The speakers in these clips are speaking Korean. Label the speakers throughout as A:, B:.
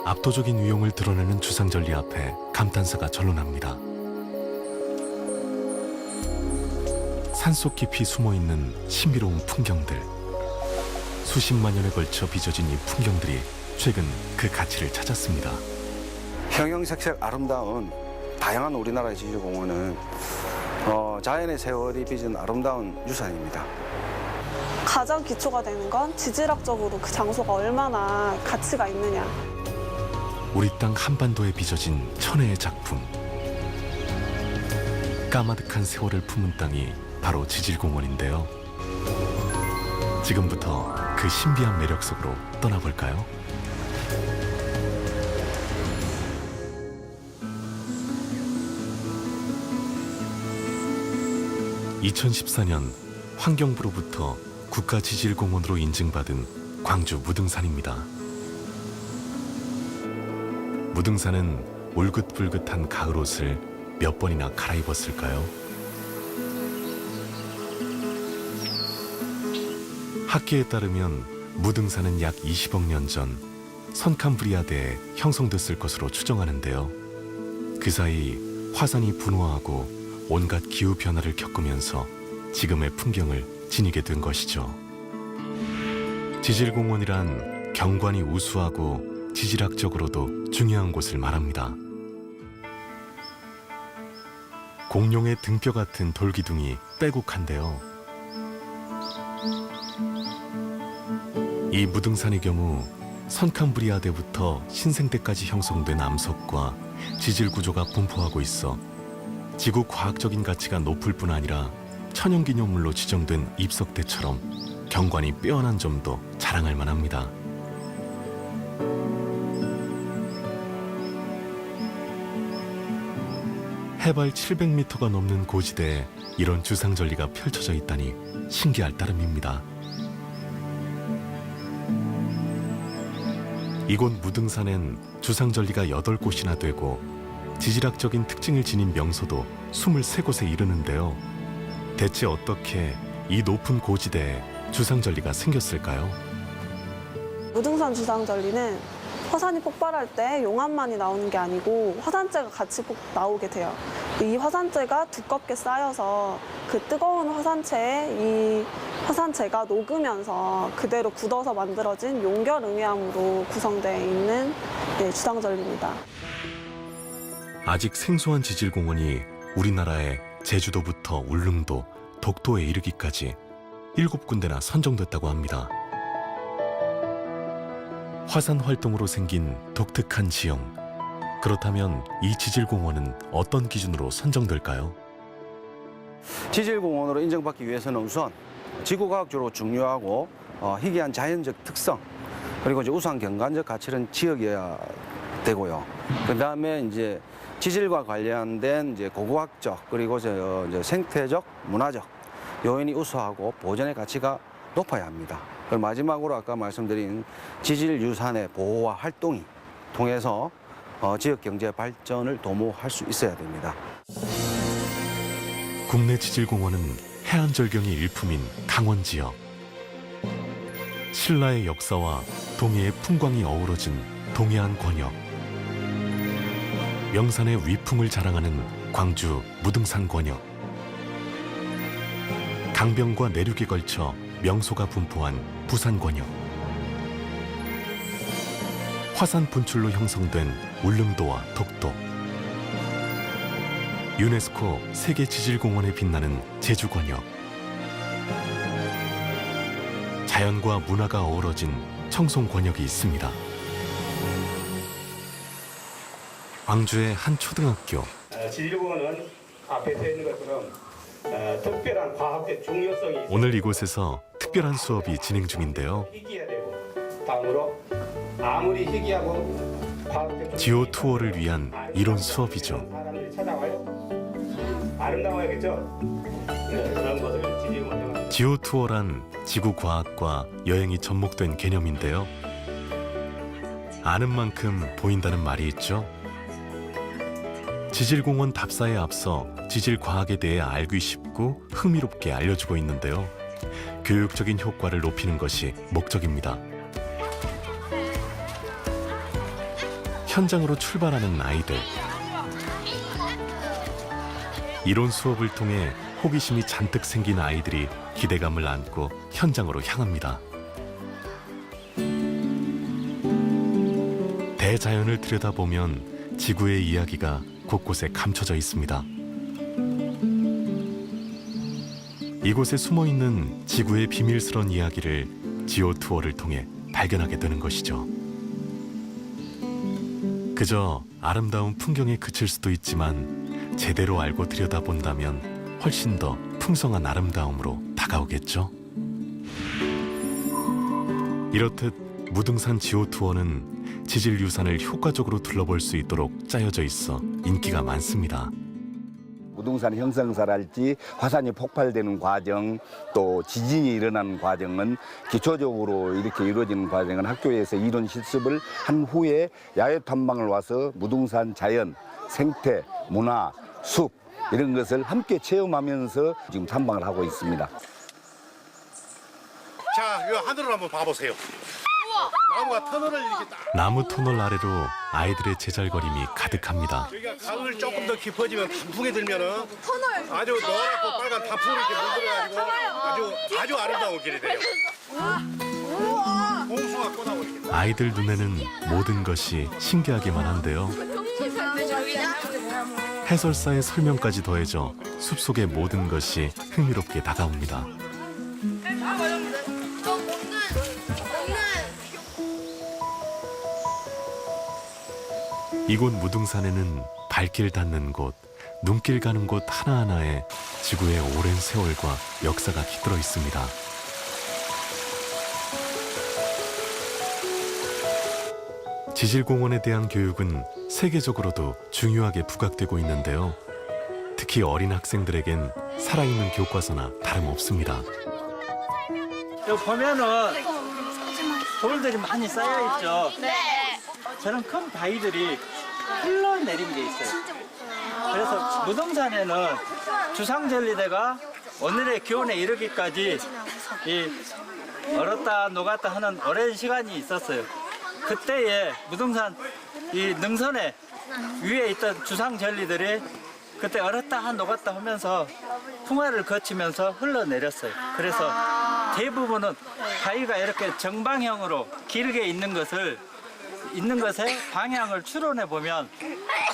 A: 압도적인 위용을 드러내는 주상절리 앞에 감탄사가 절로 납니다. 산속 깊이 숨어있는 신비로운 풍경들. 수십만 년에 걸쳐 빚어진 이 풍경들이 최근 그 가치를 찾았습니다.
B: 형형색색 아름다운 다양한 우리나라의 지질공원은 자연의 세월이 빚은 아름다운 유산입니다.
C: 가장 기초가 되는 건 지질학적으로 그 장소가 얼마나 가치가 있느냐.
A: 우리 땅 한반도에 빚어진 천혜의 작품. 까마득한 세월을 품은 땅이 바로 지질공원인데요. 지금부터 그 신비한 매력 속으로 떠나볼까요? (2014년) 환경부로부터 국가지질공원으로 인증받은 광주 무등산입니다. 무등산은 울긋불긋한 가을옷을 몇 번이나 갈아입었을까요? 학계에 따르면 무등산은 약 20억 년 전 선캄브리아대에 형성됐을 것으로 추정하는데요. 그 사이 화산이 분화하고 온갖 기후 변화를 겪으면서 지금의 풍경을 지니게 된 것이죠. 지질공원이란 경관이 우수하고 지질학적으로도 중요한 곳을 말합니다. 공룡의 등뼈 같은 돌기둥이 빼곡한데요. 이 무등산의 경우 선캄브리아대부터 신생대까지 형성된 암석과 지질 구조가 분포하고 있어 지구 과학적인 가치가 높을 뿐 아니라 천연기념물로 지정된 입석대처럼 경관이 빼어난 점도 자랑할 만합니다. 해발 700m가 넘는 고지대에 이런 주상절리가 펼쳐져 있다니 신기할 따름입니다. 이곳 무등산엔 주상절리가 8곳이나 되고 지질학적인 특징을 지닌 명소도 23곳에 이르는데요. 대체 어떻게 이 높은 고지대에 주상절리가 생겼을까요?
C: 무등산 주상절리는 화산이 폭발할 때 용암만이 나오는 게 아니고 화산재가 같이 나오게 돼요. 이 화산재가 두껍게 쌓여서 그 뜨거운 화산체에 이 화산재가 녹으면서 그대로 굳어서 만들어진 용결응해암으로 구성되어 있는 주상절리입니다.
A: 아직 생소한 지질공원이 우리나라의 제주도부터 울릉도, 독도에 이르기까지 7군데나 선정됐다고 합니다. 화산 활동으로 생긴 독특한 지형. 그렇다면 이 지질공원은 어떤 기준으로 선정될까요?
B: 지질공원으로 인정받기 위해서는 우선 지구과학적으로 중요하고 희귀한 자연적 특성, 그리고 이제 우수한 경관적 가치는 지역이어야 되고요. 그 다음에 이제 지질과 관련된 이제 고고학적 그리고 이제 생태적, 문화적 요인이 우수하고 보존의 가치가 높아야 합니다. 그리고 마지막으로 아까 말씀드린 지질 유산의 보호와 활동이 통해서 지역 경제 발전을 도모할 수 있어야 됩니다.
A: 국내 지질공원은 해안절경이 일품인 강원 지역. 신라의 역사와 동해의 풍광이 어우러진 동해안 권역. 명산의 위풍을 자랑하는 광주 무등산 권역. 강변과 내륙에 걸쳐 명소가 분포한 부산 권역. 화산 분출로 형성된 울릉도와 독도. 유네스코 세계 지질공원에 빛나는 제주 권역. 자연과 문화가 어우러진 청송 권역이 있습니다. 광주의 한 초등학교.
D: 지질공원은 앞에 서 있는 것처럼 특별한 과학적 중요성이 있습니다.
A: 오늘 이곳에서 특별한 수업이 진행 중인데요.
D: 희귀해야 되고 다음으로 아무리 희귀하고 과학적
A: 지오 투어를 위한 이론 수업이죠.
D: 사람들이 찾아와요. 아름다워야겠죠. 그런 것을 지질공원
A: 지오 투어란 지구 과학과 여행이 접목된 개념인데요. 아는 만큼 보인다는 말이 있죠. 지질공원 답사에 앞서 지질과학에 대해 알기 쉽고 흥미롭게 알려주고 있는데요. 교육적인 효과를 높이는 것이 목적입니다. 현장으로 출발하는 아이들. 이론 수업을 통해 호기심이 잔뜩 생긴 아이들이 기대감을 안고 현장으로 향합니다. 대자연을 들여다보면 지구의 이야기가 곳곳에 감춰져 있습니다. 이곳에 숨어있는 지구의 비밀스러운 이야기를 지오 투어를 통해 발견하게 되는 것이죠. 그저 아름다운 풍경에 그칠 수도 있지만 제대로 알고 들여다본다면 훨씬 더 풍성한 아름다움으로 다가오겠죠. 이렇듯 무등산 지오 투어는 지질 유산을 효과적으로 둘러볼 수 있도록 짜여져 있어 인기가 많습니다.
E: 무등산 형성사랄지 화산이 폭발되는 과정, 또 지진이 일어나는 과정은 기초적으로 이렇게 이루어지는 과정은 학교에서 이론 실습을 한 후에 야외 탐방을 와서 무등산 자연, 생태, 문화, 숲 이런 것을 함께 체험하면서 지금 탐방을 하고 있습니다.
F: 자, 이 하늘을 한번 봐보세요. 나무가 터널을 이렇게 딱.
A: 나무 터널 아래로 아이들의 제잘거림이 가득합니다.
F: 여기가 강을 조금 더 깊어지면 단풍이 들면은 아주 노랗고 빨간 단풍이 이렇게 물들어가지고 아주 아름다운 길이 돼요. 봉숭아 꽃하고 이렇게.
A: 아이들 눈에는 모든 것이 신기하기만 한데요. 해설사의 설명까지 더해져 숲속의 모든 것이 흥미롭게 다가옵니다. 이곳 무등산에는 발길 닿는 곳, 눈길 가는 곳 하나하나에 지구의 오랜 세월과 역사가 깃들어 있습니다. 지질공원에 대한 교육은 세계적으로도 중요하게 부각되고 있는데요. 특히 어린 학생들에겐 살아있는 교과서나 다름없습니다.
G: 여기 보면은 돌들이 많이 쌓여 있죠. 저런 큰 바위들이 흘러내린 게 있어요. 그래서 무등산에는 주상절리대가 오늘의 기온에 이르기까지 이 얼었다 녹았다 하는 오랜 시간이 있었어요. 그때에 무등산 이 능선에 위에 있던 주상절리들이 그때 얼었다 녹았다 하면서 풍화를 거치면서 흘러내렸어요. 그래서 대부분은 바위가 이렇게 정방형으로 길게 있는 것의 방향을 추론해 보면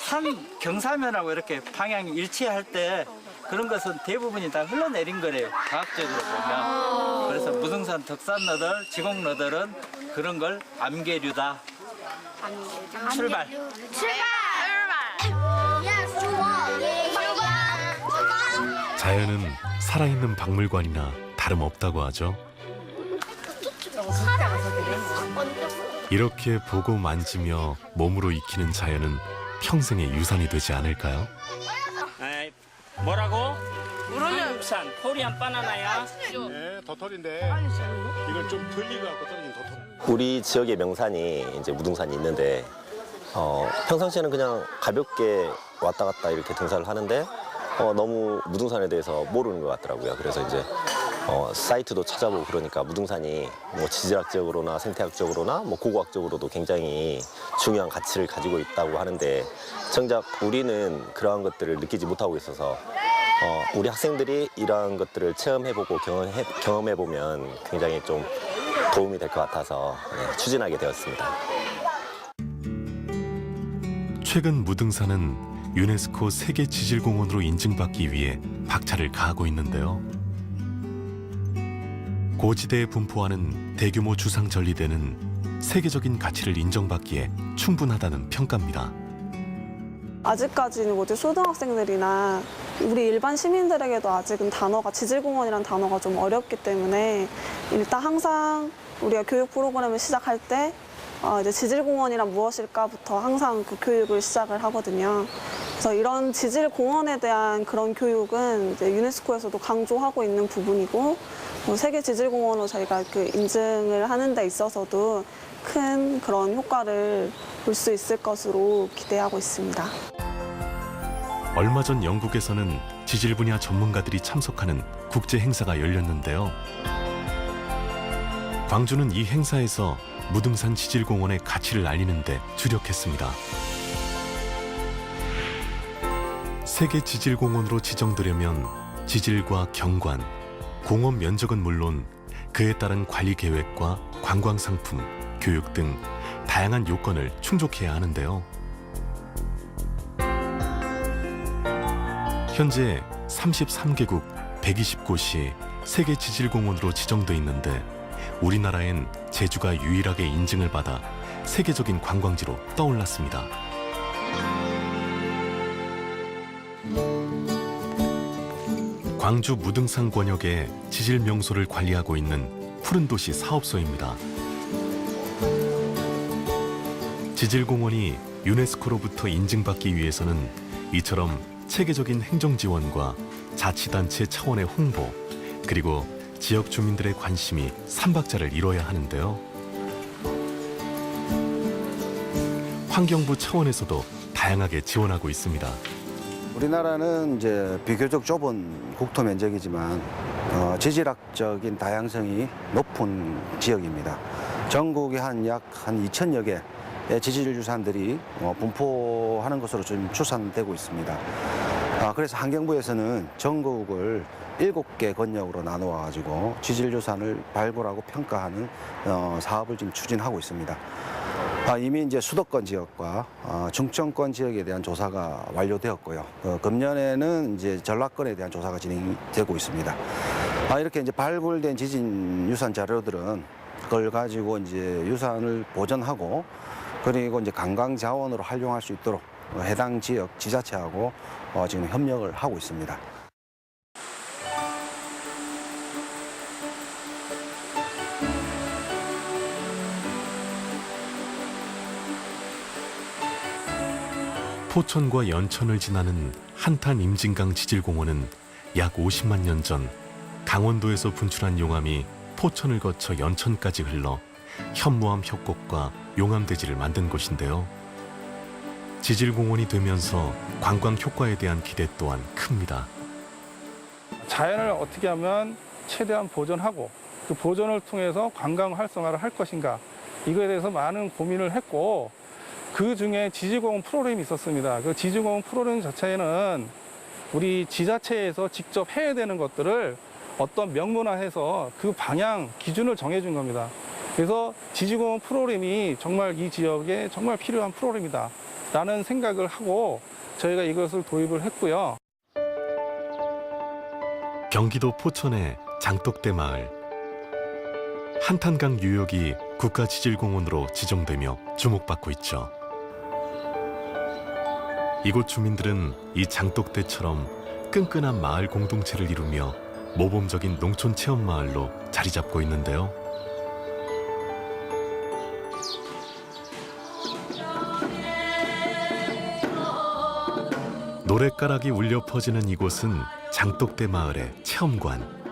G: 산 경사면하고 이렇게 방향이 일치할 때 그런 것은 대부분이 다 흘러내린 거래요. 과학적으로 보면. 그래서 무등산 덕산너들, 지곡너들은 그런 걸 암계류다. 출발.
A: 자연은 살아있는 박물관이나 다름없다고 하죠. 이렇게 보고 만지며 몸으로 익히는 자연은 평생의 유산이 되지 않을까요?
H: 뭐라고? 한국산 코리안 바나나야.
F: 네, 도토리인데 이걸 좀 들리고 갖고 떨어진 도토리.
I: 우리 지역의 명산이 이제 무등산이 있는데 평상시에는 그냥 가볍게 왔다 갔다 이렇게 등산을 하는데 너무 무등산에 대해서 모르는 것 같더라고요. 그래서 이제 사이트도 찾아보고 그러니까 무등산이 뭐 지질학적으로나 생태학적으로나 뭐 고고학적으로도 굉장히 중요한 가치를 가지고 있다고 하는데 정작 우리는 그러한 것들을 느끼지 못하고 있어서 우리 학생들이 이러한 것들을 체험해보고 경험해보면 굉장히 좀 도움이 될 것 같아서 추진하게 되었습니다.
A: 최근 무등산은 유네스코 세계 지질공원으로 인증받기 위해 박차를 가하고 있는데요. 고지대에 분포하는 대규모 주상절리대는 세계적인 가치를 인정받기에 충분하다는 평가입니다.
C: 아직까지는 초등학생들이나 우리 일반 시민들에게도 아직은 지질공원이라는 단어가 좀 어렵기 때문에 일단 항상 우리가 교육 프로그램을 시작할 때 이제 지질공원이란 무엇일까부터 항상 그 교육을 시작을 하거든요. 그래서 이런 지질공원에 대한 그런 교육은 이제 유네스코에서도 강조하고 있는 부분이고 세계 지질공원으로 저희가 그 인증을 하는 데 있어서도 큰 그런 효과를 볼 수 있을 것으로 기대하고 있습니다.
A: 얼마 전 영국에서는 지질 분야 전문가들이 참석하는 국제 행사가 열렸는데요. 광주는 이 행사에서 무등산 지질공원의 가치를 알리는 데 주력했습니다. 세계 지질공원으로 지정되려면 지질과 경관, 공원 면적은 물론 그에 따른 관리 계획과 관광 상품, 교육 등 다양한 요건을 충족해야 하는데요. 현재 33개국 120곳이 세계 지질공원으로 지정돼 있는데 우리나라엔 제주가 유일하게 인증을 받아 세계적인 관광지로 떠올랐습니다. 광주 무등산 권역의 지질 명소를 관리하고 있는 푸른도시 사업소입니다. 지질공원이 유네스코로부터 인증받기 위해서는 이처럼 체계적인 행정 지원과 자치단체 차원의 홍보, 그리고 지역 주민들의 관심이 삼박자를 이뤄야 하는데요. 환경부 차원에서도 다양하게 지원하고 있습니다.
B: 우리나라는 이제 비교적 좁은 국토 면적이지만 지질학적인 다양성이 높은 지역입니다. 전국에 약 2,000여 개의 지질 유산들이 분포하는 것으로 좀 추산되고 있습니다. 그래서 환경부에서는 전국을 7개 권역으로 나누어 가지고 지질 유산을 발굴하고 평가하는 사업을 지금 추진하고 있습니다. 이미 이제 수도권 지역과 중청권 지역에 대한 조사가 완료되었고요. 금년에는 이제 전라권에 대한 조사가 진행되고 있습니다. 이렇게 이제 발굴된 지진 유산 자료들은 그걸 가지고 이제 유산을 보존하고 그리고 이제 관광 자원으로 활용할 수 있도록 해당 지역 지자체하고 지금 협력을 하고 있습니다.
A: 포천과 연천을 지나는 한탄 임진강 지질공원은 약 50만 년 전 강원도에서 분출한 용암이 포천을 거쳐 연천까지 흘러 현무암 협곡과 용암대지를 만든 곳인데요. 지질공원이 되면서 관광 효과에 대한 기대 또한 큽니다.
J: 자연을 어떻게 하면 최대한 보존하고 그 보존을 통해서 관광 활성화를 할 것인가, 이거에 대해서 많은 고민을 했고, 그 중에 지질공원 프로그램이 있었습니다. 그 지질공원 프로그램 자체에는 우리 지자체에서 직접 해야 되는 것들을 어떤 명문화해서 그 방향, 기준을 정해준 겁니다. 그래서 지질공원 프로그램이 정말 이 지역에 정말 필요한 프로그램이다 라는 생각을 하고 저희가 이것을 도입을 했고요.
A: 경기도 포천의 장독대 마을. 한탄강 유역이 국가지질공원으로 지정되며 주목받고 있죠. 이곳 주민들은 이 장독대처럼 끈끈한 마을 공동체를 이루며 모범적인 농촌 체험 마을로 자리 잡고 있는데요. 노랫가락이 울려 퍼지는 이곳은 장독대 마을의 체험관.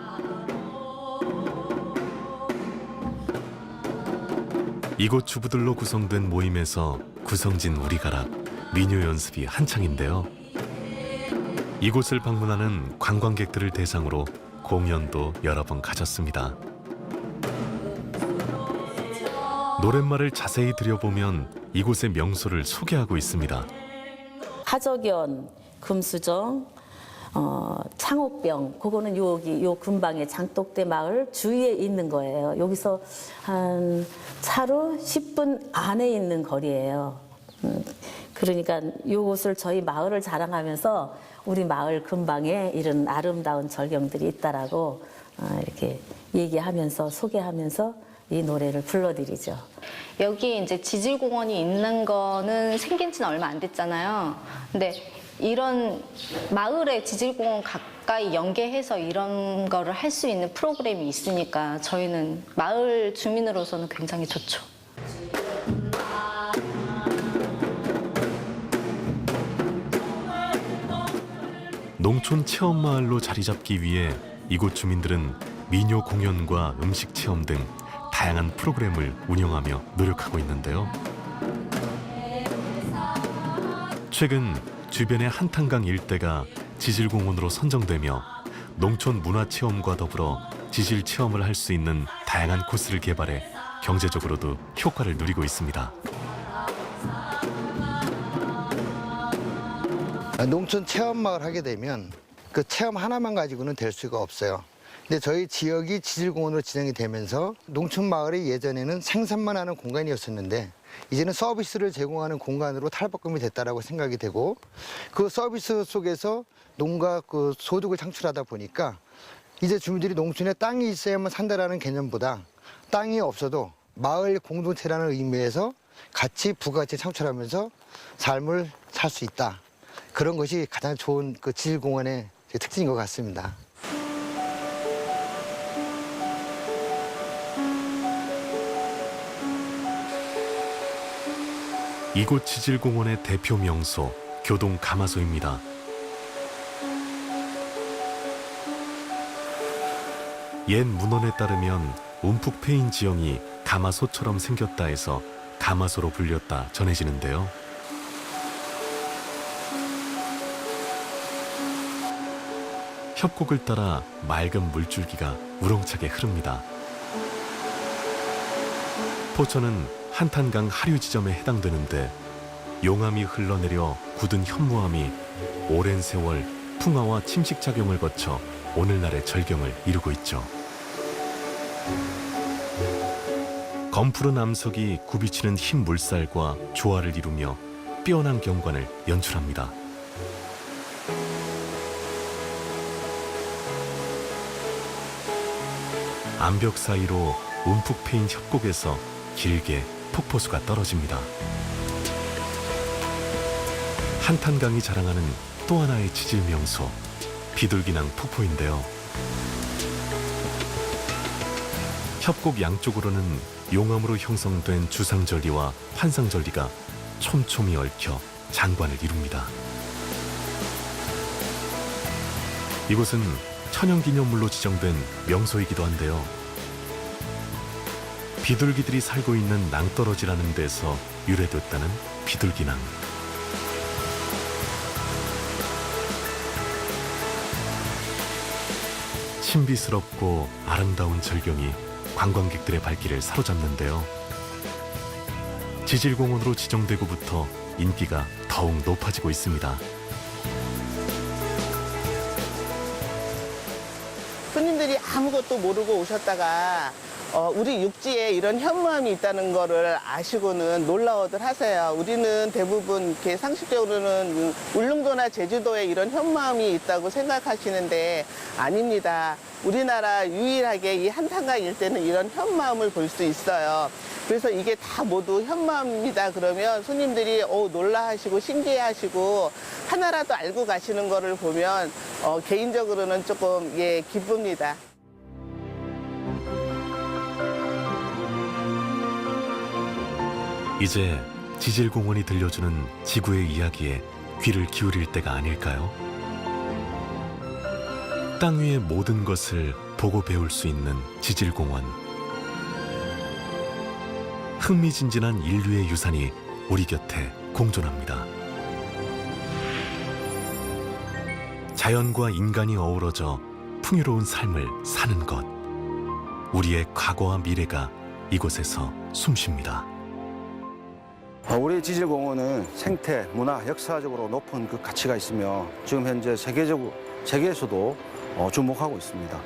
A: 이곳 주부들로 구성된 모임에서 구성진 우리가락, 민요 연습이 한창인데요. 이곳을 방문하는 관광객들을 대상으로 공연도 여러 번 가졌습니다. 노랫말을 자세히 들여보면 이곳의 명소를 소개하고 있습니다.
K: 하적연, 금수정, 창옥병, 그거는 여기 요 근방에 장독대 마을 주위에 있는 거예요. 여기서 한 차로 10분 안에 있는 거리예요. 그러니까 이곳을 저희 마을을 자랑하면서 우리 마을 근방에 이런 아름다운 절경들이 있다라고 이렇게 얘기하면서 소개하면서 이 노래를 불러드리죠.
L: 여기 이제 지질공원이 있는 거는 생긴 지는 얼마 안 됐잖아요. 근데 이런 마을에 지질공원 가까이 연계해서 이런 거를 할 수 있는 프로그램이 있으니까 저희는 마을 주민으로서는 굉장히 좋죠.
A: 농촌 체험 마을로 자리 잡기 위해 이곳 주민들은 민요 공연과 음식 체험 등 다양한 프로그램을 운영하며 노력하고 있는데요. 최근 주변의 한탄강 일대가 지질공원으로 선정되며 농촌 문화체험과 더불어 지질 체험을 할 수 있는 다양한 코스를 개발해 경제적으로도 효과를 누리고 있습니다.
M: 농촌 체험마을 하게 되면 그 체험 하나만 가지고는 될 수가 없어요. 근데 저희 지역이 지질공원으로 지정이 되면서 농촌 마을이 예전에는 생산만 하는 공간이었었는데 이제는 서비스를 제공하는 공간으로 탈바꿈이 됐다라고 생각이 되고 그 서비스 속에서 농가 그 소득을 창출하다 보니까 이제 주민들이 농촌에 땅이 있어야만 산다라는 개념보다 땅이 없어도 마을 공동체라는 의미에서 같이 부가가치 창출하면서 삶을 살 수 있다. 그런 것이 가장 좋은 그 지질공원의 특징인 것 같습니다.
A: 이곳 지질공원의 대표 명소 교동 가마소입니다. 옛 문헌에 따르면 움푹 패인 지형이 가마소처럼 생겼다 해서 가마소로 불렸다 전해지는데요. 협곡을 따라 맑은 물줄기가 우렁차게 흐릅니다. 포천은 한탄강 하류 지점에 해당되는데 용암이 흘러내려 굳은 현무암이 오랜 세월 풍화와 침식작용을 거쳐 오늘날의 절경을 이루고 있죠. 검푸른 암석이 굽이치는 흰 물살과 조화를 이루며 뛰어난 경관을 연출합니다. 암벽 사이로 움푹 패인 협곡에서 길게 폭포수가 떨어집니다. 한탄강이 자랑하는 또 하나의 지질 명소, 비둘기낭 폭포인데요. 협곡 양쪽으로는 용암으로 형성된 주상절리와 환상절리가 촘촘히 얽혀 장관을 이룹니다. 이곳은 천연기념물로 지정된 명소이기도 한데요. 비둘기들이 살고 있는 낭떠러지라는 데서 유래됐다는 비둘기낭. 신비스럽고 아름다운 절경이 관광객들의 발길을 사로잡는데요. 지질공원으로 지정되고부터 인기가 더욱 높아지고 있습니다.
N: 손님들이 아무것도 모르고 오셨다가 우리 육지에 이런 현무암이 있다는 거를 아시고는 놀라워들 하세요. 우리는 대부분 이렇게 상식적으로는 울릉도나 제주도에 이런 현무암이 있다고 생각하시는데 아닙니다. 우리나라 유일하게 이 한탄강 일대는 이런 현무암을 볼 수 있어요. 그래서 이게 다 모두 현무암입니다. 그러면 손님들이 놀라하시고 신기해하시고 하나라도 알고 가시는 거를 보면 개인적으로는 조금 기쁩니다.
A: 이제 지질공원이 들려주는 지구의 이야기에 귀를 기울일 때가 아닐까요? 땅 위의 모든 것을 보고 배울 수 있는 지질공원. 흥미진진한 인류의 유산이 우리 곁에 공존합니다. 자연과 인간이 어우러져 풍요로운 삶을 사는 것. 우리의 과거와 미래가 이곳에서 숨쉽니다.
B: 우리 지질공원은 생태, 문화, 역사적으로 높은 그 가치가 있으며 지금 현재 세계에서도 주목하고 있습니다.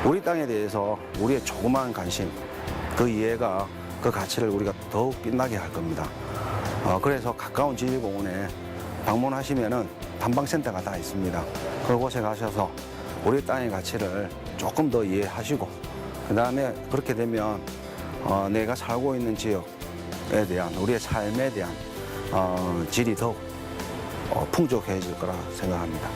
B: 우리 땅에 대해서 우리의 조그마한 관심, 그 이해가 그 가치를 우리가 더욱 빛나게 할 겁니다. 그래서 가까운 지질공원에 방문하시면은 탐방센터가 다 있습니다. 그곳에 가셔서 우리 땅의 가치를 조금 더 이해하시고 그 다음에 그렇게 되면 내가 살고 있는 지역에 대한 우리의 삶에 대한 질이 더욱 풍족해질 거라 생각합니다.